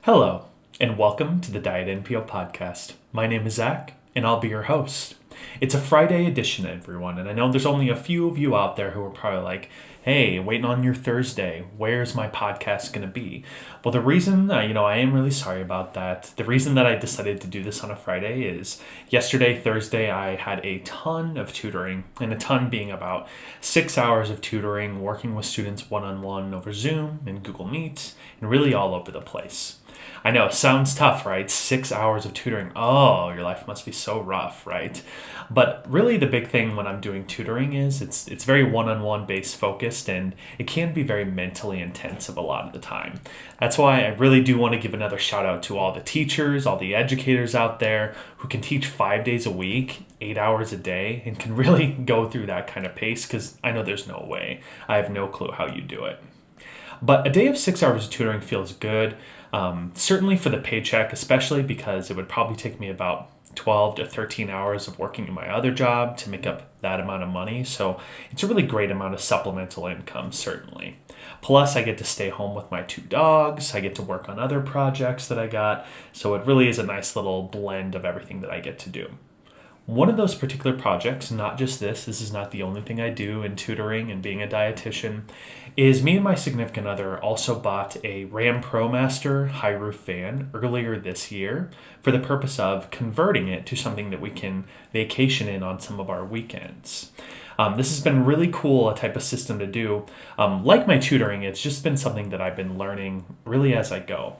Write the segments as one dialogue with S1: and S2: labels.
S1: Hello, and welcome to the Diet NPO podcast. My name is Zach, and I'll be your host. It's a Friday edition, everyone, and I know there's only a few of you out there who are probably like, hey, waiting on your Thursday, where's my podcast going to be? Well, the reason, I am really sorry about that. The reason that I decided to do this on a Friday is yesterday, Thursday, I had a ton of tutoring, and a ton being about 6 hours of tutoring, working with students one-on-one over Zoom and Google Meet, and really all over the place. I know, sounds tough, right? 6 hours of tutoring. Oh, your life must be so rough, right? But really the big thing when I'm doing tutoring is it's very one-on-one based focused, and it can be very mentally intensive a lot of the time. That's why I really do want to give another shout out to all the teachers, all the educators out there who can teach 5 days a week, 8 hours a day, and can really go through that kind of pace, because I know there's no way. I have no clue how you do it. But a day of 6 hours of tutoring feels good, certainly for the paycheck, especially because it would probably take me about 12 to 13 hours of working in my other job to make up that amount of money. So it's a really great amount of supplemental income, certainly. Plus, I get to stay home with my 2 dogs. I get to work on other projects that I got. So it really is a nice little blend of everything that I get to do. One of those particular projects, not just this is not the only thing I do in tutoring and being a dietitian, is me and my significant other also bought a Ram ProMaster high roof fan earlier this year for the purpose of converting it to something that we can vacation in on some of our weekends. This has been really cool, a type of system to do. Like my tutoring, it's just been something that I've been learning really as I go.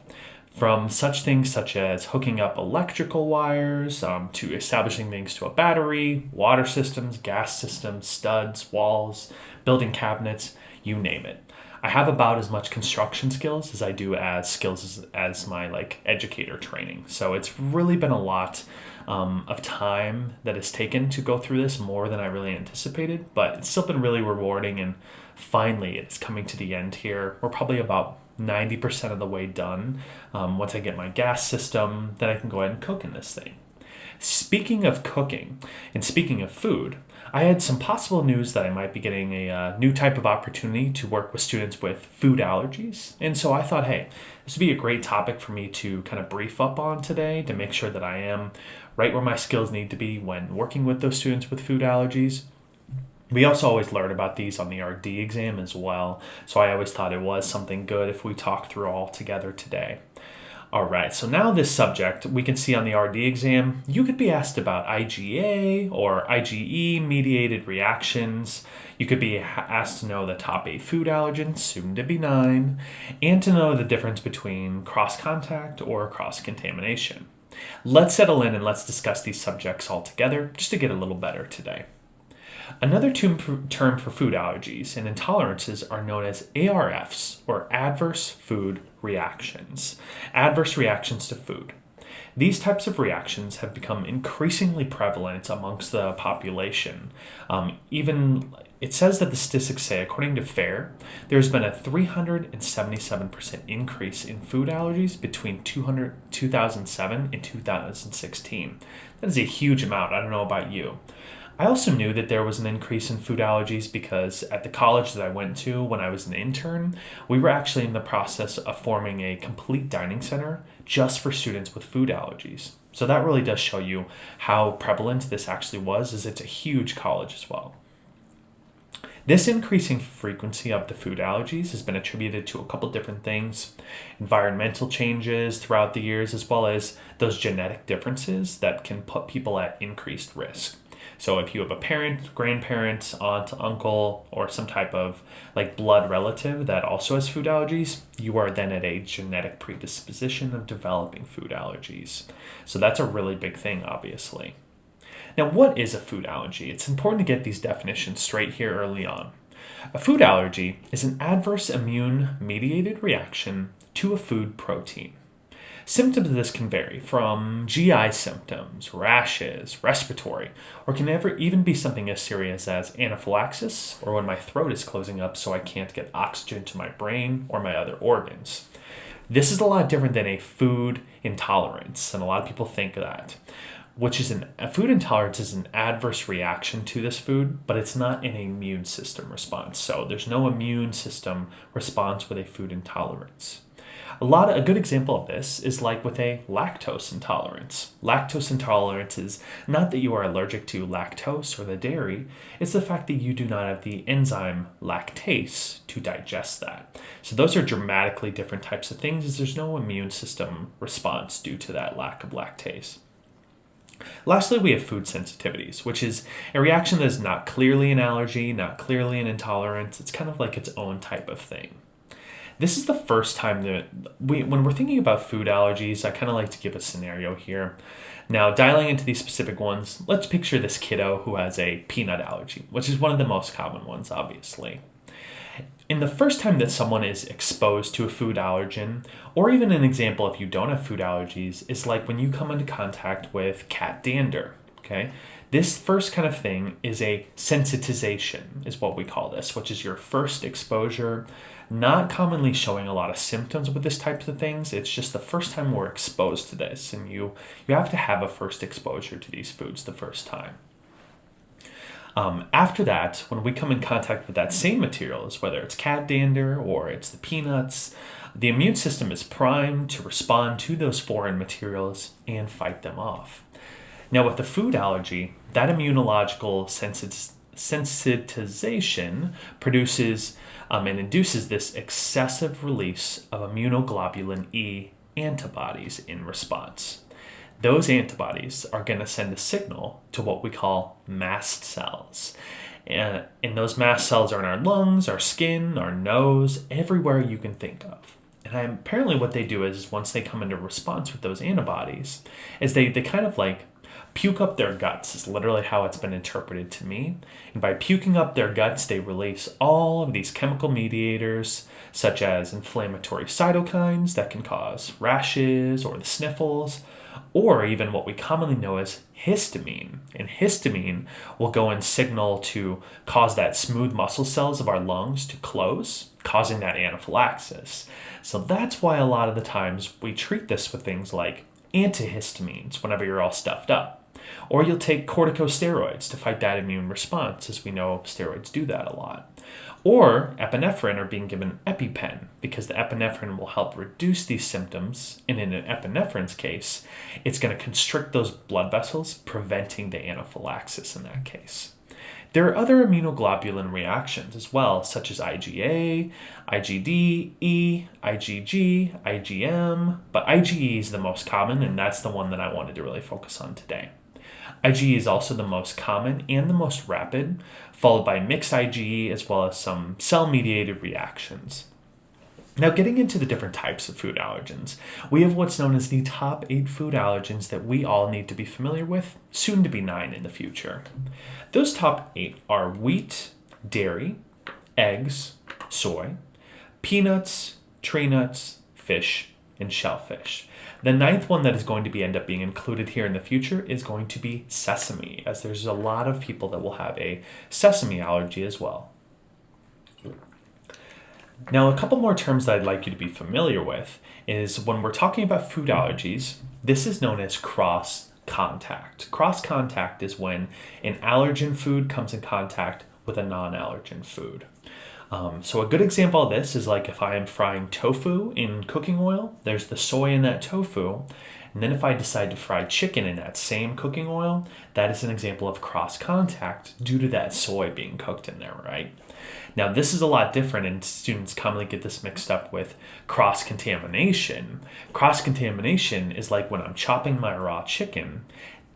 S1: From such things such as hooking up electrical wires, to establishing things to a battery, water systems, gas systems, studs, walls, building cabinets, you name it. I have about as much construction skills as I do as skills as my educator training. So it's really been a lot of time that is taken to go through this, more than I really anticipated, but it's still been really rewarding, and finally it's coming to the end here. We're probably about 90% of the way done. Once I get my gas system, then I can go ahead and cook in this thing. Speaking of cooking and speaking of food, I had some possible news that I might be getting a new type of opportunity to work with students with food allergies. And so I thought, hey, this would be a great topic for me to kind of brief up on today to make sure that I am right where my skills need to be when working with those students with food allergies. We also always learn about these on the RD exam as well, so I always thought it was something good if we talk through all together today. All right, so now this subject, we can see on the RD exam, you could be asked about IgA or IgE-mediated reactions. You could be asked to know the top 8 food allergens, soon to be 9, and to know the difference between cross-contact or cross-contamination. Let's settle in and let's discuss these subjects all together just to get a little better today. Another term for food allergies and intolerances are known as ARFs, or adverse food reactions. Adverse reactions to food. These types of reactions have become increasingly prevalent amongst the population. Even it says that the statistics say, according to FAIR, there's been a 377% increase in food allergies between 2007 and 2016. That is a huge amount. I don't know about you. I also knew that there was an increase in food allergies because at the college that I went to when I was an intern, we were actually in the process of forming a complete dining center just for students with food allergies. So that really does show you how prevalent this actually was, as it's a huge college as well. This increasing frequency of the food allergies has been attributed to a couple different things: environmental changes throughout the years, as well as those genetic differences that can put people at increased risk. So if you have a parent, grandparent, aunt, uncle, or some type of blood relative that also has food allergies, you are then at a genetic predisposition of developing food allergies. So that's a really big thing, obviously. Now, what is a food allergy? It's important to get these definitions straight here early on. A food allergy is an adverse immune-mediated reaction to a food protein. Symptoms of this can vary from GI symptoms, rashes, respiratory, or can even be something as serious as anaphylaxis, or when my throat is closing up so I can't get oxygen to my brain or my other organs. This is a lot different than a food intolerance, and a lot of people think that, a food intolerance is an adverse reaction to this food, but it's not an immune system response. So there's no immune system response with a food intolerance. A good example of this is like with a lactose intolerance. Lactose intolerance is not that you are allergic to lactose or the dairy, it's the fact that you do not have the enzyme lactase to digest that. So those are dramatically different types of things, as there's no immune system response due to that lack of lactase. Lastly, we have food sensitivities, which is a reaction that is not clearly an allergy, not clearly an intolerance. It's kind of like its own type of thing. This is the first time that when we're thinking about food allergies, I kind of like to give a scenario here. Now, dialing into these specific ones, let's picture this kiddo who has a peanut allergy, which is one of the most common ones, obviously. In the first time that someone is exposed to a food allergen, or even an example if you don't have food allergies, is like when you come into contact with cat dander, okay? This first kind of thing is a sensitization, is what we call this, which is your first exposure, not commonly showing a lot of symptoms with this types of things. It's just the first time we're exposed to this, and you have to have a first exposure to these foods the first time. After that, when we come in contact with that same materials, whether it's cat dander or it's the peanuts, the immune system is primed to respond to those foreign materials and fight them off. Now, with the food allergy, that immunological sensitization produces and induces this excessive release of immunoglobulin E antibodies in response. Those antibodies are going to send a signal to what we call mast cells. And those mast cells are in our lungs, our skin, our nose, everywhere you can think of. And apparently what they do is once they come into response with those antibodies, is they kind of like puke up their guts, is literally how it's been interpreted to me. And by puking up their guts, they release all of these chemical mediators, such as inflammatory cytokines that can cause rashes or the sniffles, or even what we commonly know as histamine. And histamine will go and signal to cause that smooth muscle cells of our lungs to close, causing that anaphylaxis. So that's why a lot of the times we treat this with things like antihistamines whenever you're all stuffed up. Or you'll take corticosteroids to fight that immune response, as we know steroids do that a lot. Or epinephrine, or being given EpiPen, because the epinephrine will help reduce these symptoms. And in an epinephrine's case, it's going to constrict those blood vessels, preventing the anaphylaxis in that case. There are other immunoglobulin reactions as well, such as IgA, IgD, IgG, IgM, but IgE is the most common, and that's the one that I wanted to really focus on today. IgE is also the most common and the most rapid, followed by mixed IgE as well as some cell-mediated reactions. Now, getting into the different types of food allergens, we have what's known as the top 8 food allergens that we all need to be familiar with, soon to be 9 in the future. Those top 8 are wheat, dairy, eggs, soy, peanuts, tree nuts, fish, and shellfish. The 9th one that is going to end up being included here in the future is going to be sesame, as there's a lot of people that will have a sesame allergy as well. Now, a couple more terms that I'd like you to be familiar with is when we're talking about food allergies, this is known as cross-contact. Cross-contact is when an allergen food comes in contact with a non-allergen food. So a good example of this is like if I am frying tofu in cooking oil, there's the soy in that tofu. And then if I decide to fry chicken in that same cooking oil, that is an example of cross-contact due to that soy being cooked in there, right? Now, this is a lot different, and students commonly get this mixed up with cross-contamination. Cross-contamination is like when I'm chopping my raw chicken,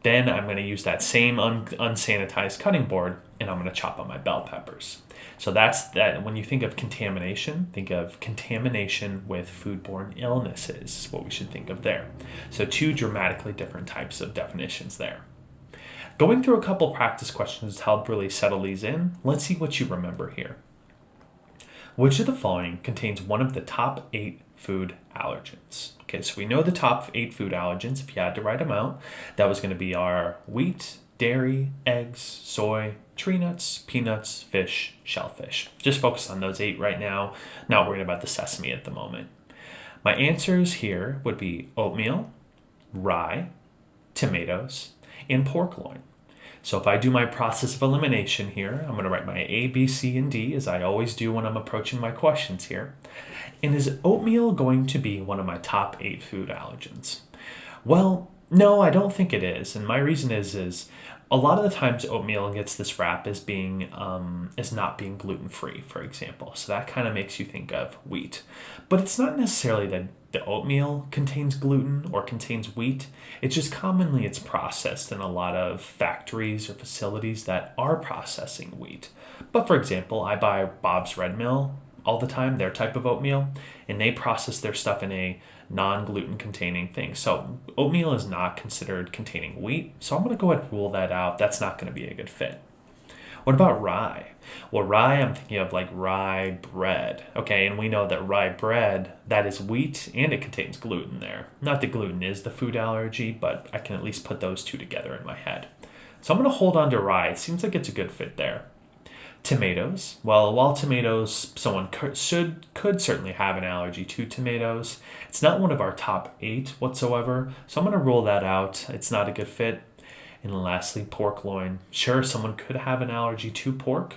S1: then I'm going to use that same unsanitized cutting board, and I'm going to chop up my bell peppers. So that's that. When you think of contamination, think of contamination with foodborne illnesses is what we should think of there. So 2 dramatically different types of definitions there. Going through a couple practice questions to help really settle these in, let's see what you remember here. Which of the following contains one of the top 8 food allergens? Okay, so we know the top 8 food allergens. If you had to write them out, that was going to be our wheat, dairy, eggs, soy, tree nuts, peanuts, fish, shellfish. Just focus on those 8 right now, not worrying about the sesame at the moment. My answers here would be oatmeal, rye, tomatoes, and pork loin. So if I do my process of elimination here, I'm going to write my A, B, C, and D, as I always do when I'm approaching my questions here. And is oatmeal going to be one of my top 8 food allergens? Well, no, I don't think it is. And my reason is a lot of the times oatmeal gets this rap as being as not being gluten free, for example. So that kind of makes you think of wheat. But it's not necessarily that the oatmeal contains gluten or contains wheat. It's just commonly it's processed in a lot of factories or facilities that are processing wheat. But for example, I buy Bob's Red Mill all the time, their type of oatmeal, and they process their stuff in a non-gluten containing thing. So oatmeal is not considered containing wheat. So I'm going to go ahead and rule that out. That's not going to be a good fit. What about rye? Well, rye, I'm thinking of like rye bread. Okay, and we know that rye bread, that is wheat and it contains gluten there. Not that gluten is the food allergy, but I can at least put those two together in my head. So I'm going to hold on to rye. It seems like it's a good fit there. Tomatoes. Well, while tomatoes, someone could certainly have an allergy to tomatoes, it's not one of our top 8 whatsoever. So I'm going to rule that out. It's not a good fit. And lastly, pork loin. Sure, someone could have an allergy to pork.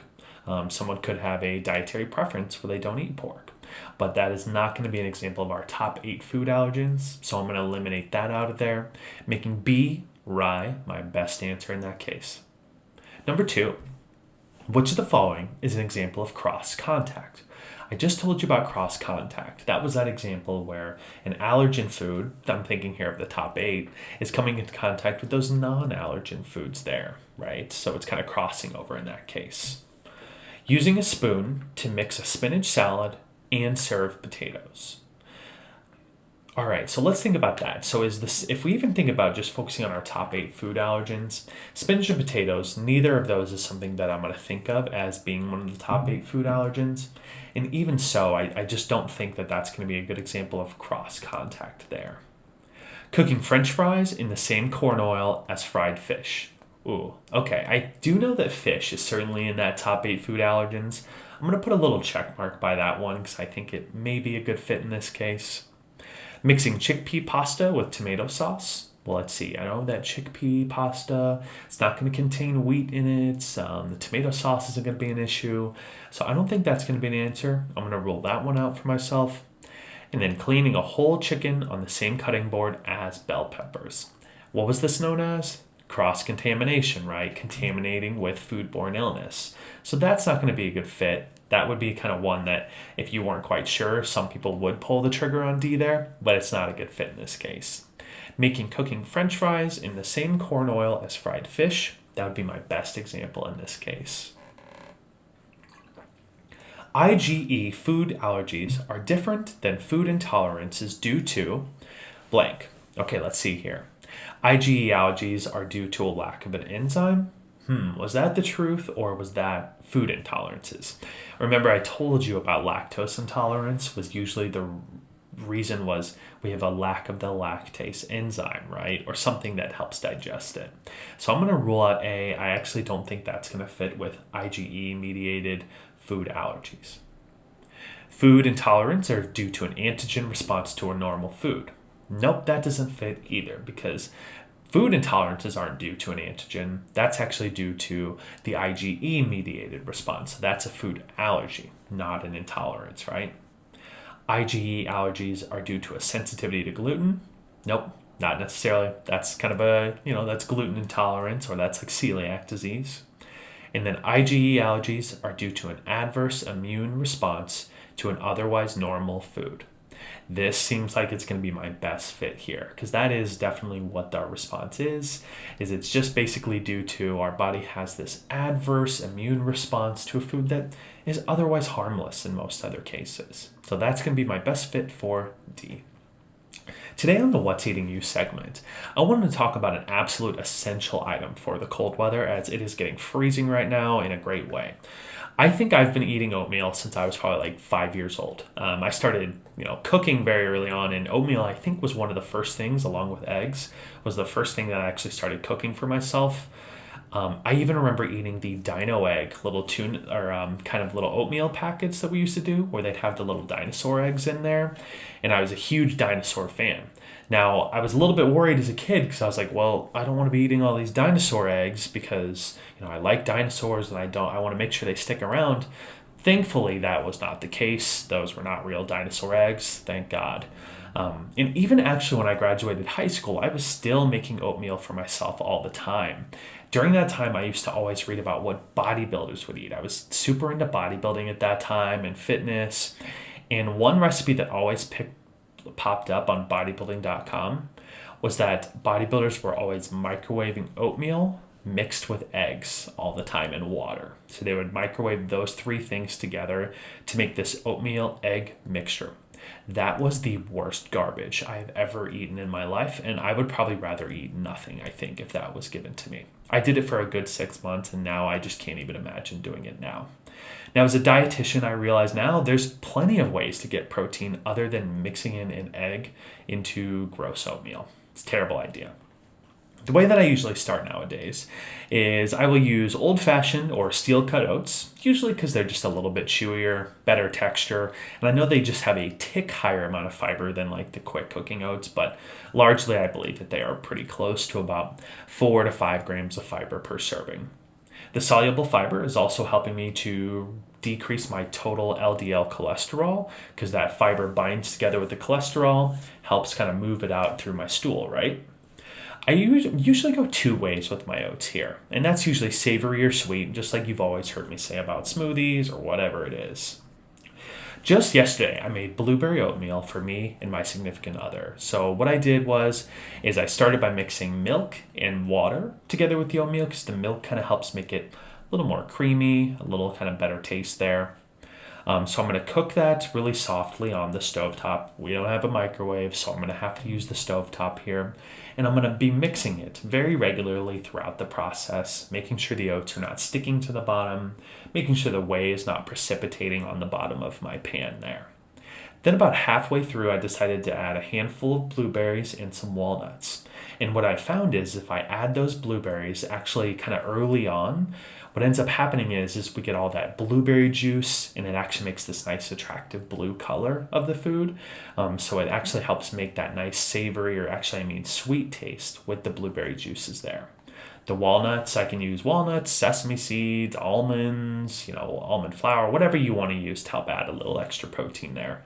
S1: Someone could have a dietary preference where they don't eat pork. But that is not going to be an example of our top 8 food allergens. So I'm going to eliminate that out of there, making B, rye, my best answer in that case. Number 2. Which of the following is an example of cross contact? I just told you about cross contact. That was that example where an allergen food, I'm thinking here of the top 8, is coming into contact with those non-allergen foods there, right? So it's kind of crossing over in that case. Using a spoon to mix a spinach salad and serve potatoes. All right, so let's think about that. So if we even think about just focusing on our top 8 food allergens, spinach and potatoes, neither of those is something that I'm going to think of as being one of the top 8 food allergens. And even so, I just don't think that that's going to be a good example of cross contact there. Cooking French fries in the same corn oil as fried fish. Ooh, okay. I do know that fish is certainly in that top 8 food allergens. I'm going to put a little check mark by that one because I think it may be a good fit in this case. Mixing chickpea pasta with tomato sauce. Well, let's see. I know that chickpea pasta, it's not going to contain wheat in it. The tomato sauce isn't going to be an issue. So I don't think that's going to be an answer. I'm going to rule that one out for myself. And then cleaning a whole chicken on the same cutting board as bell peppers. What was this known as? Cross-contamination, right? Contaminating with foodborne illness. So that's not going to be a good fit. That would be kind of one that if you weren't quite sure, some people would pull the trigger on D there, but it's not a good fit in this case. Cooking French fries in the same corn oil as fried fish. That would be my best example in this case. IgE food allergies are different than food intolerances due to blank. Okay, let's see here. IgE allergies are due to a lack of an enzyme. Was that the truth or was that food intolerances? Remember I told you about lactose intolerance was usually the reason was we have a lack of the lactase enzyme, right? Or something that helps digest it. So I'm going to rule out A. I actually don't think that's going to fit with IgE mediated food allergies. Food intolerance are due to an antigen response to a normal food. Nope, that doesn't fit either because food intolerances aren't due to an antigen. That's actually due to the IgE-mediated response. That's a food allergy, not an intolerance, right? IgE allergies are due to a sensitivity to gluten. Nope, not necessarily. That's kind of that's gluten intolerance or that's like celiac disease. And then IgE allergies are due to an adverse immune response to an otherwise normal food. This seems like it's going to be my best fit here because that is definitely what our response is it's just basically due to our body has this adverse immune response to a food that is otherwise harmless in most other cases. So that's going to be my best fit for D. Today on the What's Eating You segment, I wanted to talk about an absolute essential item for the cold weather as it is getting freezing right now in a great way. I think I've been eating oatmeal since I was probably like 5 years old. I started, cooking very early on, and oatmeal I think was one of the first things, along with eggs, was the first thing that I actually started cooking for myself. I even remember eating the dino egg, little tuna or kind of little oatmeal packets that we used to do, where they'd have the little dinosaur eggs in there, and I was a huge dinosaur fan. Now, I was a little bit worried as a kid because I was like, well, I don't want to be eating all these dinosaur eggs because, I like dinosaurs and I want to make sure they stick around. Thankfully, that was not the case. Those were not real dinosaur eggs, thank God. And even actually, when I graduated high school, I was still making oatmeal for myself all the time. During that time, I used to always read about what bodybuilders would eat. I was super into bodybuilding at that time and fitness. And one recipe that always popped up on bodybuilding.com was that bodybuilders were always microwaving oatmeal mixed with eggs all the time and water. So they would microwave those three things together to make this oatmeal egg mixture. That was the worst garbage I've ever eaten in my life, and I would probably rather eat nothing, I think, if that was given to me. I did it for a good 6 months, and now I just can't even imagine doing it now. Now, as a dietitian, I realize now there's plenty of ways to get protein other than mixing in an egg into gross oatmeal. It's a terrible idea. The way that I usually start nowadays is I will use old-fashioned or steel-cut oats, usually because they're just a little bit chewier, better texture, and I know they just have a tick higher amount of fiber than like the quick cooking oats, but largely I believe that they are pretty close to about 4 to 5 grams of fiber per serving. The soluble fiber is also helping me to decrease my total LDL cholesterol because that fiber binds together with the cholesterol, helps kind of move it out through my stool, right? I usually go 2 ways with my oats here, and that's usually savory or sweet, just like you've always heard me say about smoothies or whatever it is. Just yesterday, I made blueberry oatmeal for me and my significant other. So what I did is I started by mixing milk and water together with the oatmeal because the milk kind of helps make it a little more creamy, a little kind of better taste there. So I'm going to cook that really softly on the stovetop. We don't have a microwave, so I'm going to have to use the stovetop here. And I'm going to be mixing it very regularly throughout the process, making sure the oats are not sticking to the bottom, making sure the whey is not precipitating on the bottom of my pan there. Then about halfway through, I decided to add a handful of blueberries and some walnuts. And what I found is if I add those blueberries actually kind of early on, what ends up happening is we get all that blueberry juice, and it actually makes this nice attractive blue color of the food. So it actually helps make that nice savory, or actually I mean sweet taste with the blueberry juices there. The walnuts, I can use walnuts, sesame seeds, almonds, almond flour, whatever you want to use to help add a little extra protein there.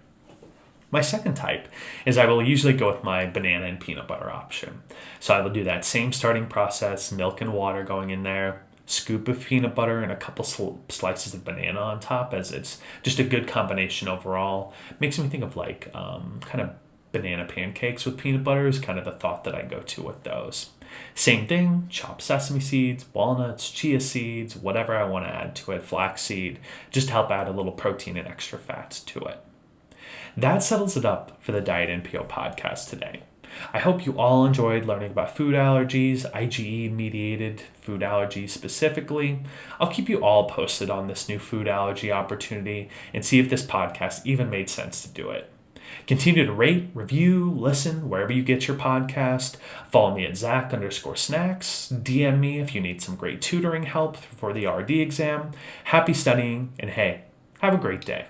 S1: My second type is I will usually go with my banana and peanut butter option. So I will do that same starting process, milk and water going in there, scoop of peanut butter and a couple slices of banana on top, as it's just a good combination overall. Makes me think of like kind of banana pancakes with peanut butter is kind of the thought that I go to with those. Same thing, chop sesame seeds, walnuts, chia seeds, whatever I want to add to it, flaxseed, just to help add a little protein and extra fats to it. That settles it up for the Diet NPO podcast today. I hope you all enjoyed learning about food allergies, IgE-mediated food allergies specifically. I'll keep you all posted on this new food allergy opportunity and see if this podcast even made sense to do it. Continue to rate, review, listen wherever you get your podcast. Follow me at Zach_snacks. DM me if you need some great tutoring help for the RD exam. Happy studying, and hey, have a great day.